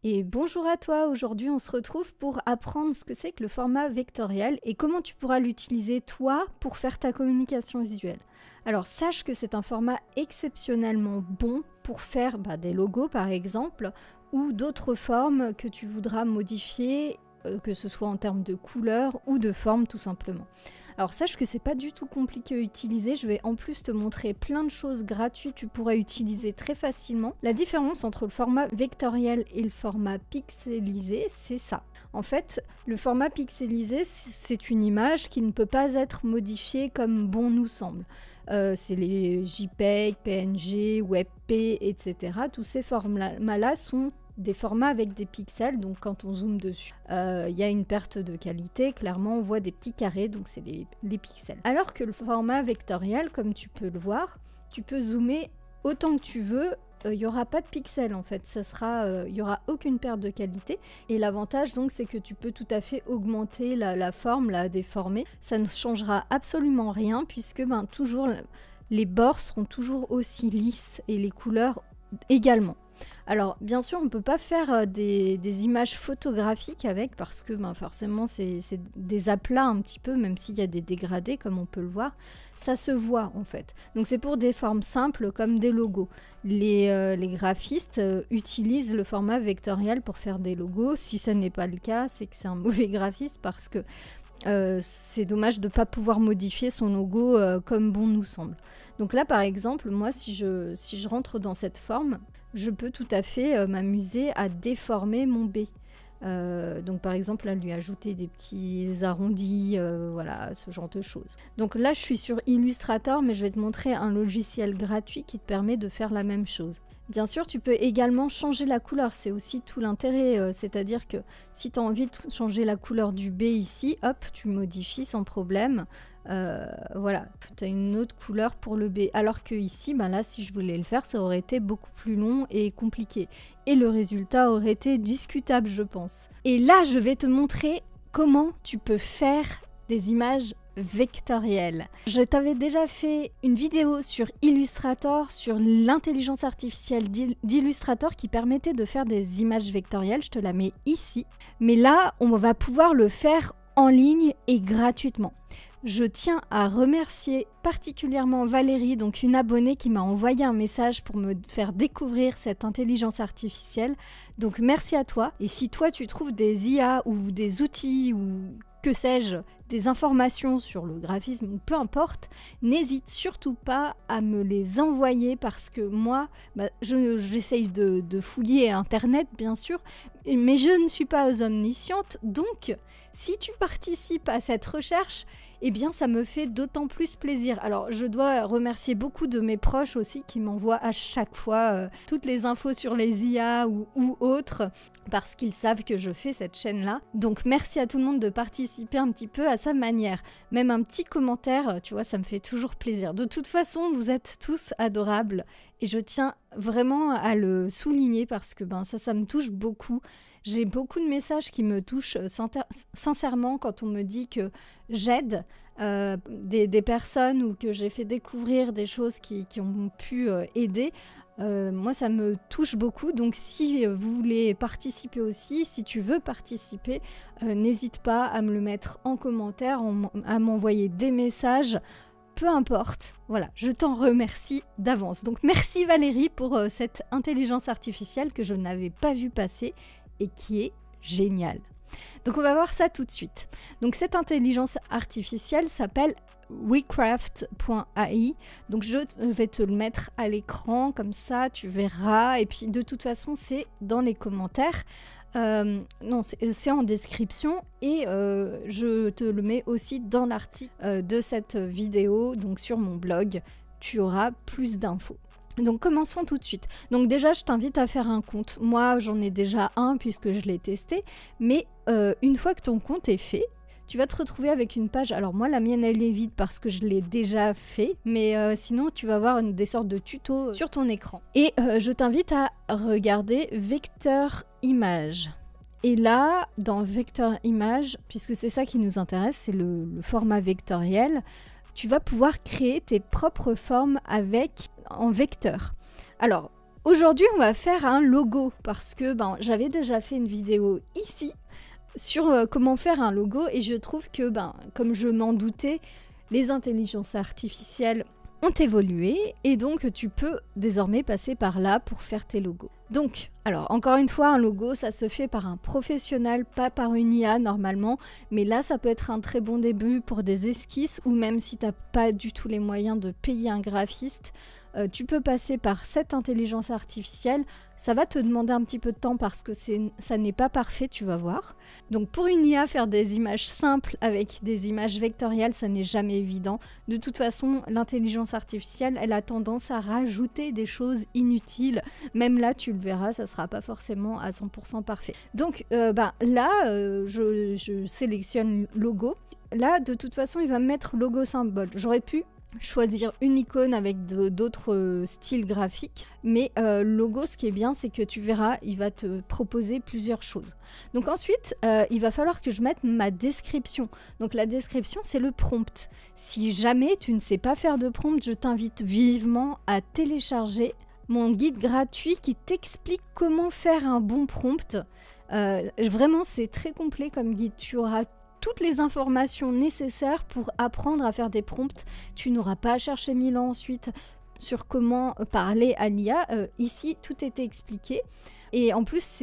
Et bonjour à toi, aujourd'hui on se retrouve pour apprendre ce que c'est que le format vectoriel et comment tu pourras l'utiliser toi pour faire ta communication visuelle. Alors sache que c'est un format exceptionnellement bon pour faire des logos par exemple ou d'autres formes que tu voudras modifier, que ce soit en termes de couleur ou de forme tout simplement. Alors sache que c'est pas du tout compliqué à utiliser, je vais en plus te montrer plein de choses gratuites que tu pourras utiliser très facilement. La différence entre le format vectoriel et le format pixelisé, c'est ça. En fait, le format pixelisé, c'est une image qui ne peut pas être modifiée comme bon nous semble. C'est les JPEG, PNG, WebP, etc. Tous ces formats-là sont des formats avec des pixels, donc quand on zoome dessus, il y a une perte de qualité, clairement on voit des petits carrés, donc c'est les pixels. Alors que le format vectoriel, comme tu peux le voir, tu peux zoomer autant que tu veux, il n'y aura pas de pixels en fait, il n'y aura aucune perte de qualité. Et l'avantage donc c'est que tu peux tout à fait augmenter la forme, la déformer, ça ne changera absolument rien puisque toujours les bords seront toujours aussi lisses et les couleurs également. Alors bien sûr on ne peut pas faire des images photographiques avec parce que forcément c'est des aplats un petit peu, même s'il y a des dégradés comme on peut le voir, ça se voit en fait. Donc c'est pour des formes simples comme des logos. Les graphistes utilisent le format vectoriel pour faire des logos. Si ça n'est pas le cas, c'est que c'est un mauvais graphiste parce que c'est dommage de ne pas pouvoir modifier son logo comme bon nous semble. Donc là par exemple, moi si je rentre dans cette forme, je peux tout à fait m'amuser à déformer mon B. Donc par exemple là lui ajouter des petits arrondis, voilà, ce genre de choses. Donc là je suis sur Illustrator, mais je vais te montrer un logiciel gratuit qui te permet de faire la même chose. Bien sûr tu peux également changer la couleur, c'est aussi tout l'intérêt, c'est-à-dire que si tu as envie de changer la couleur du B ici, hop, tu modifies sans problème. Voilà, tu as une autre couleur pour le B, alors que ici, là si je voulais le faire, ça aurait été beaucoup plus long et compliqué. Et le résultat aurait été discutable, je pense. Et là, je vais te montrer comment tu peux faire des images vectorielles. Je t'avais déjà fait une vidéo sur Illustrator, sur l'intelligence artificielle d'Illustrator qui permettait de faire des images vectorielles, je te la mets ici. Mais là, on va pouvoir le faire en ligne et gratuitement. Je tiens à remercier particulièrement Valérie, donc une abonnée qui m'a envoyé un message pour me faire découvrir cette intelligence artificielle. Donc merci à toi. Et si toi tu trouves des IA ou des outils ou que sais-je, des informations sur le graphisme ou peu importe, n'hésite surtout pas à me les envoyer parce que moi, j'essaye de fouiller Internet bien sûr, mais je ne suis pas omnisciente, donc si tu participes à cette recherche, eh bien ça me fait d'autant plus plaisir. Alors je dois remercier beaucoup de mes proches aussi qui m'envoient à chaque fois toutes les infos sur les IA ou autres parce qu'ils savent que je fais cette chaîne-là. Donc merci à tout le monde de participer un petit peu à sa manière. Même un petit commentaire, tu vois, ça me fait toujours plaisir. De toute façon, vous êtes tous adorables et je tiens vraiment à le souligner parce que ça me touche beaucoup. J'ai beaucoup de messages qui me touchent sincèrement quand on me dit que j'aide des personnes ou que j'ai fait découvrir des choses qui ont pu aider. Moi, ça me touche beaucoup. Donc, si vous voulez participer aussi, si tu veux participer, n'hésite pas à me le mettre en commentaire, à m'envoyer des messages. Peu importe, voilà, je t'en remercie d'avance. Donc merci Valérie pour cette intelligence artificielle que je n'avais pas vue passer et qui est géniale. Donc on va voir ça tout de suite. Donc cette intelligence artificielle s'appelle Recraft.ai. Donc je vais te le mettre à l'écran comme ça, tu verras. Et puis de toute façon c'est dans les commentaires. Non, c'est en description et je te le mets aussi dans l'article de cette vidéo, donc sur mon blog, tu auras plus d'infos. Donc commençons tout de suite. Donc déjà je t'invite à faire un compte. Moi j'en ai déjà un puisque je l'ai testé, mais une fois que ton compte est fait, tu vas te retrouver avec une page. Alors moi la mienne elle est vide parce que je l'ai déjà fait, mais sinon tu vas avoir des sortes de tutos sur ton écran. Et je t'invite à regarder Vector Image. Et là, dans Vector Image, puisque c'est ça qui nous intéresse, c'est le format vectoriel, tu vas pouvoir créer tes propres formes en vecteur. Alors, Aujourd'hui, on va faire un logo parce que j'avais déjà fait une vidéo ici sur comment faire un logo et je trouve que, comme je m'en doutais, les intelligences artificielles ont évolué et donc tu peux désormais passer par là pour faire tes logos. Donc, alors encore une fois, un logo, ça se fait par un professionnel, pas par une IA normalement, mais là ça peut être un très bon début pour des esquisses ou même si tu n'as pas du tout les moyens de payer un graphiste, tu peux passer par cette intelligence artificielle. Ça va te demander un petit peu de temps parce que ça n'est pas parfait, tu vas voir. Donc pour une IA, faire des images simples avec des images vectorielles, ça n'est jamais évident. De toute façon, l'intelligence artificielle, elle a tendance à rajouter des choses inutiles. Même là, tu le verras, ça ne sera pas forcément à 100% parfait. Donc là, je sélectionne logo. Là, de toute façon, il va me mettre logo symbole. J'aurais pu choisir une icône avec d'autres styles graphiques, mais logo, ce qui est bien, c'est que tu verras, il va te proposer plusieurs choses. Donc ensuite, il va falloir que je mette ma description. Donc la description, c'est le prompt. Si jamais tu ne sais pas faire de prompt, je t'invite vivement à télécharger mon guide gratuit qui t'explique comment faire un bon prompt. Vraiment, c'est très complet comme guide. Tu auras toutes les informations nécessaires pour apprendre à faire des prompts. Tu n'auras pas à chercher 1000 ans ensuite sur comment parler à l'IA. Ici, tout était expliqué. Et en plus,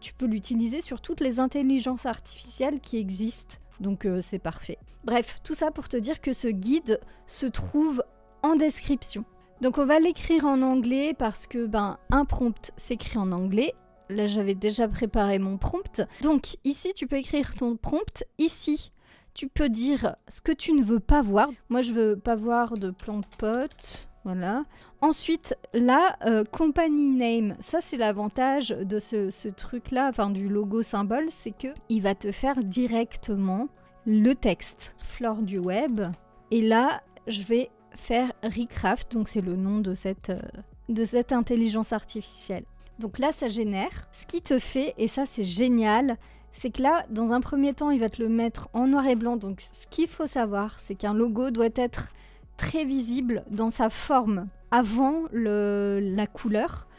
tu peux l'utiliser sur toutes les intelligences artificielles qui existent. Donc, c'est parfait. Bref, tout ça pour te dire que ce guide se trouve en description. Donc, on va l'écrire en anglais parce que un prompt s'écrit en anglais. Là, j'avais déjà préparé mon prompt. Donc, ici, tu peux écrire ton prompt. Ici, tu peux dire ce que tu ne veux pas voir. Moi, je veux pas voir de plante pot. Voilà. Ensuite, là, company name. Ça, c'est l'avantage de ce truc-là, enfin, du logo symbole, c'est que il va te faire directement le texte. Flore du web. Et là, je vais faire Recraft. Donc, c'est le nom de cette intelligence artificielle. Donc là, ça génère. Ce qui te fait, et ça c'est génial, c'est que là, dans un premier temps, il va te le mettre en noir et blanc. Donc ce qu'il faut savoir, c'est qu'un logo doit être très visible dans sa forme avant la couleur.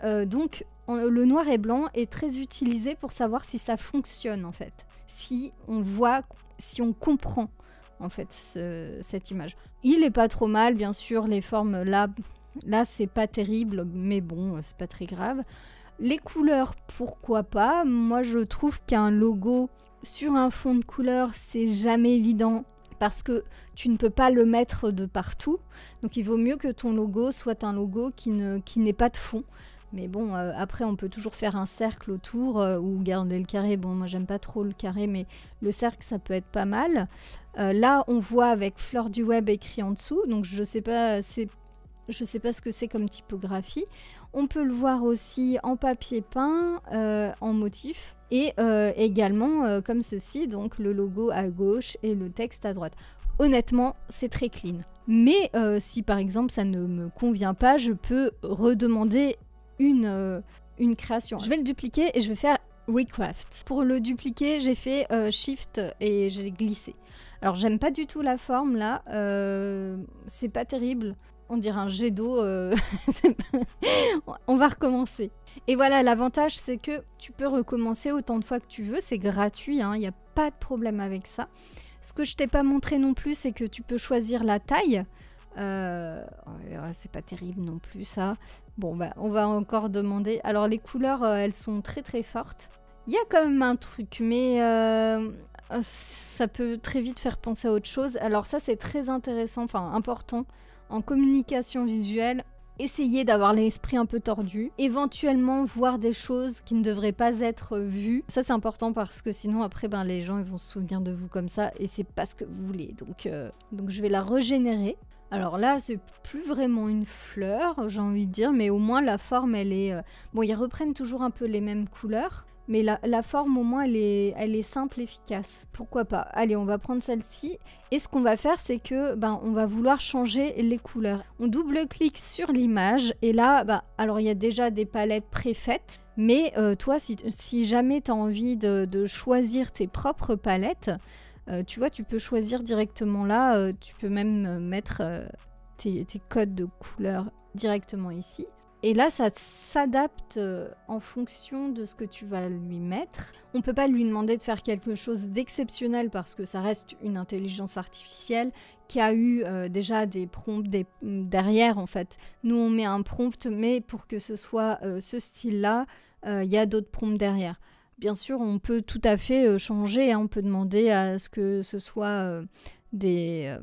Donc le noir et blanc est très utilisé pour savoir si ça fonctionne en fait. Si on comprend en fait cette image. Il est pas trop mal, bien sûr, les formes là, c'est pas terrible, mais bon, c'est pas très grave. Les couleurs, pourquoi pas? Moi, je trouve qu'un logo sur un fond de couleur, c'est jamais évident parce que tu ne peux pas le mettre de partout. Donc, il vaut mieux que ton logo soit un logo qui n'ait pas de fond. Mais bon, après, on peut toujours faire un cercle autour ou garder le carré. Bon, moi, j'aime pas trop le carré, mais le cercle, ça peut être pas mal. Là, on voit avec Flore du web écrit en dessous. Donc, je sais pas ce que c'est comme typographie. On peut le voir aussi en papier peint, en motif. Et également comme ceci, donc le logo à gauche et le texte à droite. Honnêtement, c'est très clean. Mais si par exemple ça ne me convient pas, je peux redemander une création. Je vais le dupliquer et je vais faire Recraft. Pour le dupliquer, j'ai fait Shift et j'ai glissé. Alors j'aime pas du tout la forme là, c'est pas terrible. On dirait un jet d'eau. On va recommencer. Et voilà, l'avantage, c'est que tu peux recommencer autant de fois que tu veux. C'est gratuit, hein, il n'y a pas de problème avec ça. Ce que je t'ai pas montré non plus, c'est que tu peux choisir la taille. C'est pas terrible non plus, ça. Bon, on va encore demander. Alors, les couleurs, elles sont très très fortes. Il y a quand même un truc, mais ça peut très vite faire penser à autre chose. Alors ça, c'est très intéressant, enfin important. En communication visuelle, essayez d'avoir l'esprit un peu tordu, éventuellement voir des choses qui ne devraient pas être vues. Ça c'est important parce que sinon après les gens ils vont se souvenir de vous comme ça et c'est pas ce que vous voulez. Donc je vais la régénérer. Alors là c'est plus vraiment une fleur, j'ai envie de dire, mais au moins la forme elle est... Bon, ils reprennent toujours un peu les mêmes couleurs, mais la forme au moins elle est simple, efficace. Pourquoi pas? Allez, on va prendre celle-ci. Et ce qu'on va faire, c'est que on va vouloir changer les couleurs. On double-clique sur l'image et là, alors il y a déjà des palettes préfaites. Mais toi, si jamais tu as envie de choisir tes propres palettes, tu vois, tu peux choisir directement là. Tu peux même mettre tes codes de couleurs directement ici. Et là, ça s'adapte en fonction de ce que tu vas lui mettre. On ne peut pas lui demander de faire quelque chose d'exceptionnel parce que ça reste une intelligence artificielle qui a eu déjà des prompts derrière en fait. Nous, on met un prompt, mais pour que ce soit ce style-là, il y a d'autres prompts derrière. Bien sûr, on peut tout à fait changer. Hein. On peut demander à ce que ce soit des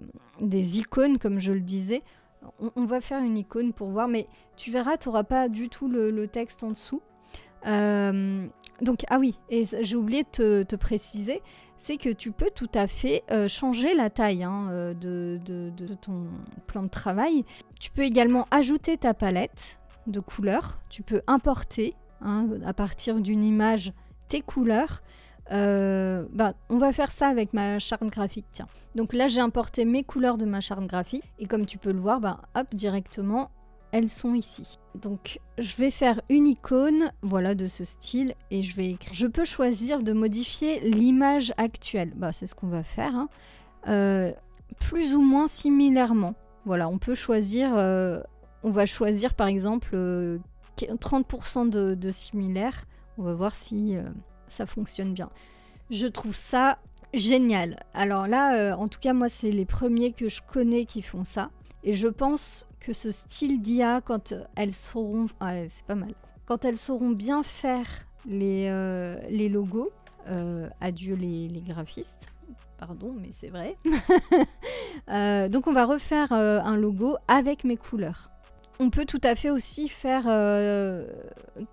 icônes, comme je le disais. On va faire une icône pour voir, mais tu verras, tu n'auras pas du tout le texte en dessous. Donc, ah oui, et j'ai oublié de te préciser, c'est que tu peux tout à fait changer la taille de ton plan de travail. Tu peux également ajouter ta palette de couleurs. Tu peux importer à partir d'une image tes couleurs. On va faire ça avec ma charte graphique, tiens. Donc là, j'ai importé mes couleurs de ma charte graphique et comme tu peux le voir, hop, directement, elles sont ici. Donc, je vais faire une icône, voilà, de ce style et je vais écrire. Je peux choisir de modifier l'image actuelle. C'est ce qu'on va faire, plus ou moins similairement. Voilà, on peut choisir, on va choisir par exemple 30% de similaire. On va voir si ça fonctionne bien. Je trouve ça génial. Alors là, en tout cas, moi, c'est les premiers que je connais qui font ça. Et je pense que ce style d'IA, quand elles sauront... c'est pas mal. Quand elles sauront bien faire les logos, adieu les graphistes, pardon, mais c'est vrai. Donc on va refaire un logo avec mes couleurs. On peut tout à fait aussi faire,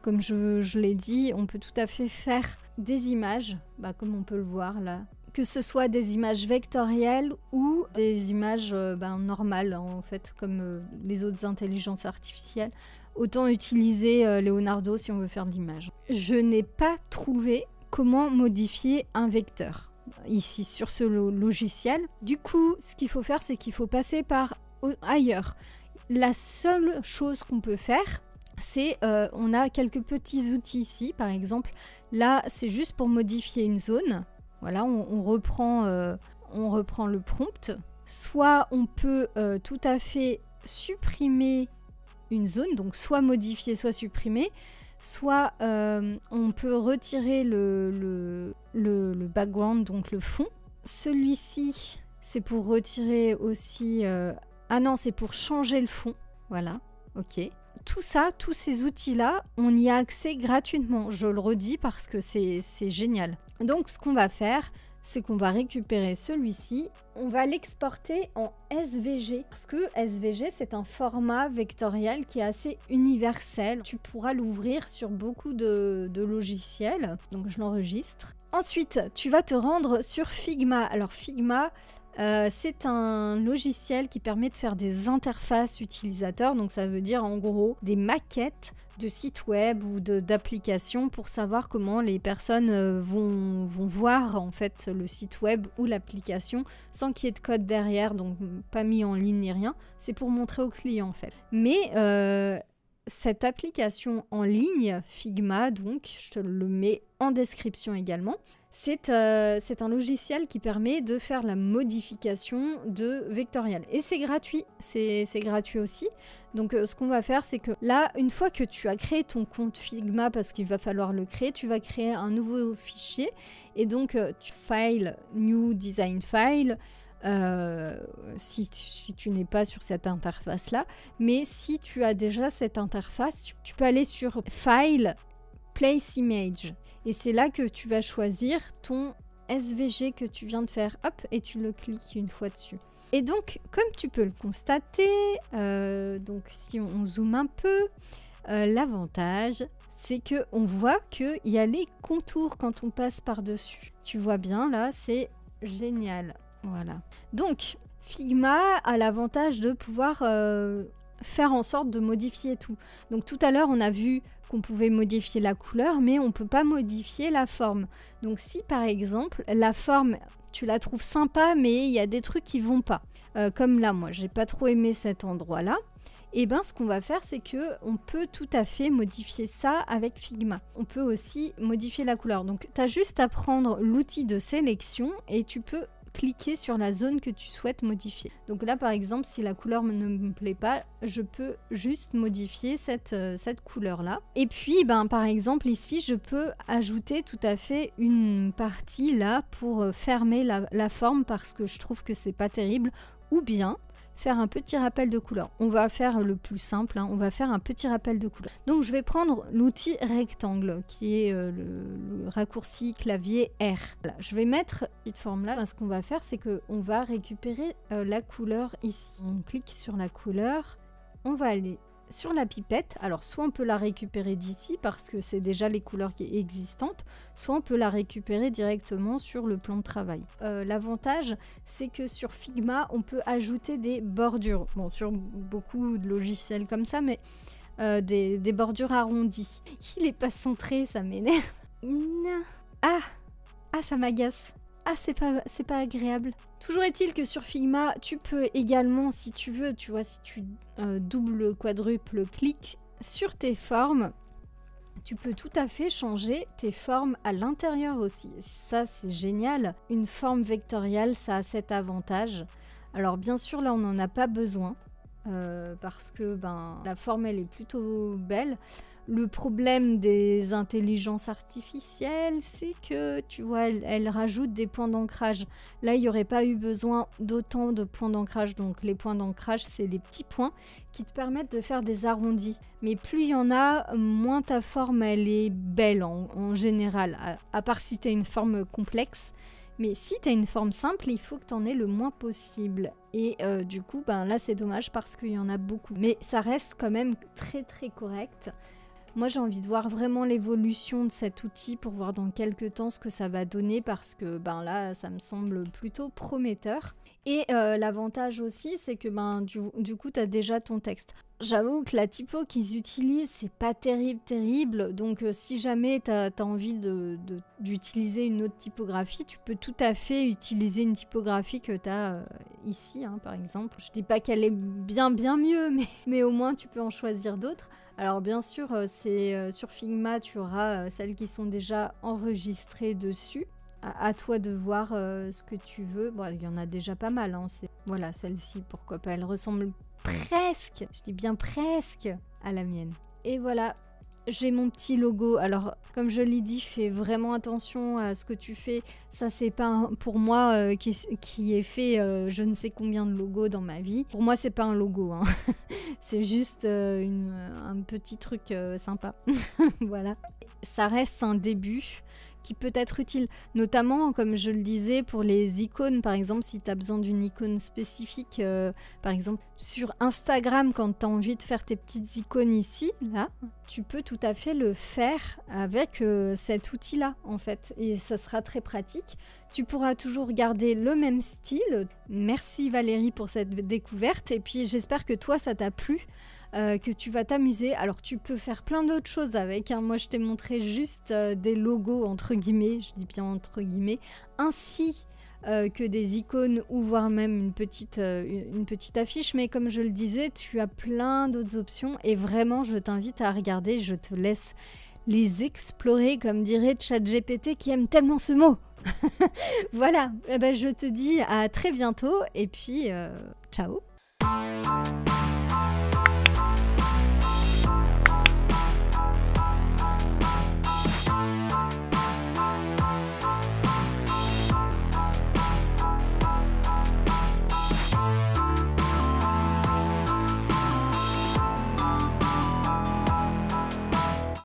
comme je l'ai dit, on peut tout à fait faire des images, comme on peut le voir là. Que ce soit des images vectorielles ou des images normales, en fait, comme les autres intelligences artificielles. Autant utiliser Leonardo si on veut faire de l'image. Je n'ai pas trouvé comment modifier un vecteur ici sur ce logiciel. Du coup, ce qu'il faut faire, c'est qu'il faut passer par ailleurs. La seule chose qu'on peut faire, c'est on a quelques petits outils ici. Par exemple, là, c'est juste pour modifier une zone. Voilà, on reprend le prompt. Soit on peut tout à fait supprimer une zone, donc soit modifier, soit supprimer. Soit on peut retirer le background, donc le fond. Celui-ci, c'est pour retirer aussi... Ah non, c'est pour changer le fond. Voilà, ok. Tout ça, tous ces outils-là, on y a accès gratuitement. Je le redis parce que c'est génial. Donc, ce qu'on va faire, c'est qu'on va récupérer celui-ci. On va l'exporter en SVG. Parce que SVG, c'est un format vectoriel qui est assez universel. Tu pourras l'ouvrir sur beaucoup de logiciels. Donc, je l'enregistre. Ensuite, tu vas te rendre sur Figma. Alors, Figma... c'est un logiciel qui permet de faire des interfaces utilisateurs, donc ça veut dire en gros des maquettes de sites web ou d'applications pour savoir comment les personnes vont voir en fait le site web ou l'application sans qu'il y ait de code derrière, donc pas mis en ligne ni rien, c'est pour montrer au client en fait. Mais cette application en ligne, Figma, donc je te le mets en description également, c'est un logiciel qui permet de faire la modification de vectoriel. Et c'est gratuit, c'est gratuit aussi. Donc ce qu'on va faire, c'est que là, une fois que tu as créé ton compte Figma, parce qu'il va falloir le créer, tu vas créer un nouveau fichier. Et donc, File, New Design File, si tu n'es pas sur cette interface-là. Mais si tu as déjà cette interface, tu peux aller sur File, Place Image. Et c'est là que tu vas choisir ton SVG que tu viens de faire. Hop, et tu le cliques une fois dessus. Et donc, comme tu peux le constater, donc si on zoome un peu, l'avantage, c'est qu'on voit qu'il y a les contours quand on passe par-dessus. Tu vois bien, là, c'est génial. Voilà. Donc, Figma a l'avantage de pouvoir faire en sorte de modifier tout. Donc, tout à l'heure, on a vu qu'on pouvait modifier la couleur, mais on ne peut pas modifier la forme. Donc, si par exemple, la forme, tu la trouves sympa, mais il y a des trucs qui vont pas. Comme là, moi, j'ai pas trop aimé cet endroit-là. Et bien, ce qu'on va faire, c'est que on peut tout à fait modifier ça avec Figma. On peut aussi modifier la couleur. Donc, tu as juste à prendre l'outil de sélection et tu peux cliquer sur la zone que tu souhaites modifier. Donc là par exemple, si la couleur ne me plaît pas, je peux juste modifier cette couleur là. Et puis par exemple ici, je peux ajouter tout à fait une partie là pour fermer la forme parce que je trouve que c'est pas terrible, ou bien faire un petit rappel de couleur. On va faire le plus simple, on va faire un petit rappel de couleur. Donc je vais prendre l'outil rectangle qui est le raccourci clavier R. Voilà, je vais mettre cette forme là. Ce qu'on va faire, c'est qu'on va récupérer la couleur ici. On clique sur la couleur, on va aller sur la pipette. Alors soit on peut la récupérer d'ici parce que c'est déjà les couleurs qui sont existantes, soit on peut la récupérer directement sur le plan de travail. L'avantage, c'est que sur Figma, on peut ajouter des bordures. Bon, sur beaucoup de logiciels comme ça, mais des bordures arrondies. Il est pas centré, ça m'énerve. Ah, ça m'agace. Ah, c'est pas agréable. Toujours est-il que sur Figma, tu peux également, si tu veux, tu vois, si tu double, quadruple cliques sur tes formes, tu peux tout à fait changer tes formes à l'intérieur aussi. Ça, c'est génial. Une forme vectorielle, ça a cet avantage. Alors bien sûr, là, on n'en a pas besoin parce que la forme, elle est plutôt belle. Le problème des intelligences artificielles, c'est que, tu vois, elles rajoutent des points d'ancrage. Là, il n'y aurait pas eu besoin d'autant de points d'ancrage. Donc, les points d'ancrage, c'est les petits points qui te permettent de faire des arrondis. Mais plus il y en a, moins ta forme, elle est belle en général, à part si tu as une forme complexe. Mais si tu as une forme simple, il faut que tu en aies le moins possible. Et du coup, là, c'est dommage parce qu'il y en a beaucoup. Mais ça reste quand même très, très correct. Moi, j'ai envie de voir vraiment l'évolution de cet outil pour voir dans quelques temps ce que ça va donner parce que là, ça me semble plutôt prometteur. Et l'avantage aussi, c'est que du coup, tu as déjà ton texte. J'avoue que la typo qu'ils utilisent, c'est pas terrible. Donc, si jamais tu as envie d'utiliser une autre typographie, tu peux tout à fait utiliser une typographie que tu as ici, par exemple. Je dis pas qu'elle est bien mieux, mais au moins, tu peux en choisir d'autres. Alors, bien sûr, sur Figma, tu auras celles qui sont déjà enregistrées dessus. À toi de voir ce que tu veux. Bon, il y en a déjà pas mal. Voilà, celle-ci, pourquoi pas. Elle ressemble presque, je dis bien presque, à la mienne. Et voilà, j'ai mon petit logo. Alors, comme je l'ai dit, fais vraiment attention à ce que tu fais. Ça, c'est pas pour moi qui ai fait je ne sais combien de logos dans ma vie. Pour moi, c'est pas un logo. C'est juste un petit truc sympa. Voilà. Ça reste un début qui peut être utile, notamment comme je le disais pour les icônes, par exemple si tu as besoin d'une icône spécifique, par exemple sur Instagram quand tu as envie de faire tes petites icônes ici, là, tu peux tout à fait le faire avec cet outil-là en fait, et ça sera très pratique. Tu pourras toujours garder le même style. Merci Valérie pour cette découverte, et puis j'espère que toi ça t'a plu. Que tu vas t'amuser. Alors tu peux faire plein d'autres choses avec. Moi je t'ai montré juste des logos entre guillemets, je dis bien entre guillemets, ainsi que des icônes ou voire même une petite affiche. Mais comme je le disais, tu as plein d'autres options et vraiment je t'invite à regarder. Je te laisse les explorer comme dirait ChatGPT qui aime tellement ce mot. Voilà, je te dis à très bientôt et puis ciao.